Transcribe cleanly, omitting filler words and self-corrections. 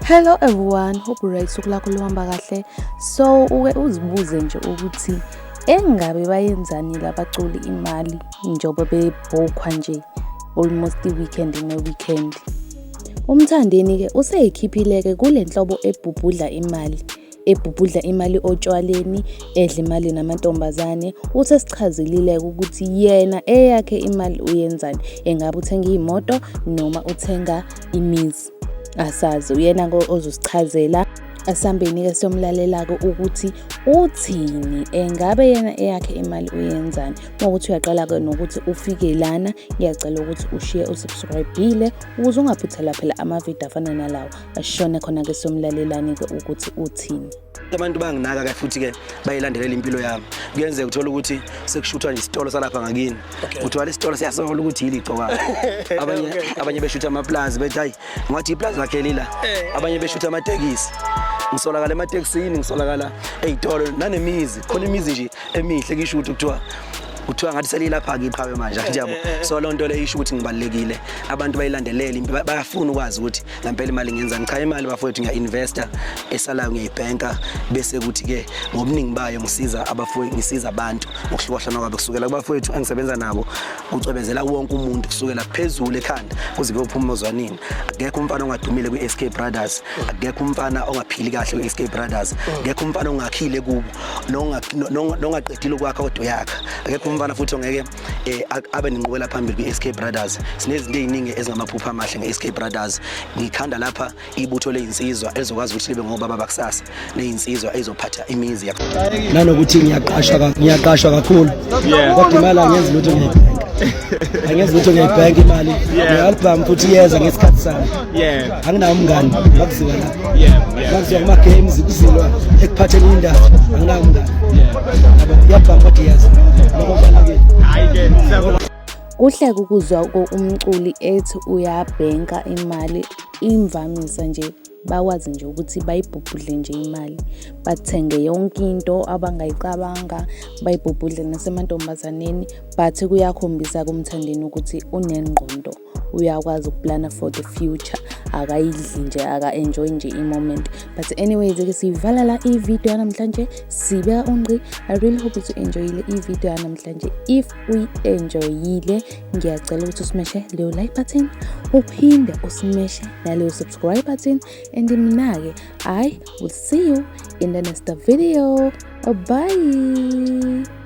Hello everyone, hope right usuku lakho luhamba kahle. So uke uzibuze nje ukuthi engabe bayenzani labaculi imali njengoba bebhokhwa nje almost i-weekend ne-weekend. Umthandeni ke useyikhiphile ke kule nhlobo ebhubhudla imali otshwaleni, edla imali namantombazane. Usesichazilile ukuthi yena eyakhe imali uyenzani, engabe uthenga imoto noma uthenga imizi. Asazi uyena ozosichazela. Asambeni ke somlalelako ukuthi uthini, engabe yena eyakhe imali uyenzani. Mawukuthi uyaqala ke nokuthi ufike lana, ngiyacela ukuthi ushiye usubscribe-ile ukuze ungaphuthela phela amavidiyo afana nalawo ashone khona ke somlalelani ke ukuthi uthini. Abantu banginaka ke futhi ke bayilandelela impilo yami. Kuyenzeka uthola ukuthi sekushuthwa nje isitolo salapha ngakini. Uthola lesitolo siyasola ukuthi yili igcoka. Abanye beshutha amaplaza bethi hayi ngathi iplaza lakhe lila. Abanye beshutha amatekisi. Ngisolakala ematekisini, ngisolakala eyitolo nanemizi. Khona imizi nje emihle kishuthu kuthiwa ngathi selilapha ngiqhawe manje yabo. So lo nto le isho ukuthi ngibalekile abantu bayilandelele bayafuna ukwazi ukuthi ngempela imali ngenzani. Cha, imali bafowethu ngiya-investor, esalayo ngiyayibanka, bese kuthi ke ngobuningi bayo ngisiza abafowethu, ngisiza abantu ngokuhlukahlana kwabe kusukela kubafowethu engisebenza nabo ucwebezela wonke umuntu kusukela phezulu ekhanda kuze kuyophuma ozwanini. Akekho umfana ongadumile kwi-SK Brothers, akekho umfana ongaphili kahle kwi-SK Brothers, akekho umfana ongakhile kubo nongaqedile ukwakha kodwa yakha, akekho umfana futhi ongeke abe nenqubela phambili kwi-SK Brothers. Sinezinto eziningi ezingamaphupha amahle nge-SK Brothers. Ngikhanda lapha ibutho lezinsizwa ezokwazi ukuthi libe ngobaba bakusasa, lezinsizwa ezophatha imizi yakho. Nanokuthi ngiyaqashwa kakhulu kodwa imali angenzi lutho ngiyibhenka. Angenzi lutho ngiyibhenka imali. Ngi-album futhi yeza ngesikhathi sami. Anginawo umngani bakuziwa lapha. Bakuziwa kuma-games kuzilwa ekuphatheni indaba. Anginawo umngani. Iyabhanga kodwa yeza. Kuhle ukuzwa umculi ethi uyabhenka imali. Imvamisa nje bakwazi nje ukuthi bayibhubhudle nje imali, bathenge yonke into abangayicabanga, bayibhubhudle nasemantombazaneni. But kuyakhombisa kumthandeni ukuthi unengqondo, uyakwazi ukuplana for the future, akayidli nje, aka-enjoy nje i-moment. But anyways ke sivala la i-video yanamhlanje, sibeka unqi. I really hope ukuthi enjoyile i-video yanamhlanje. If uyi-enjoyile, ngiyacela ukuthi usimeshe leyo like button, uphinde usimeshe naleyo subscribe button. And mina-ke I will see you in the next video. Bye.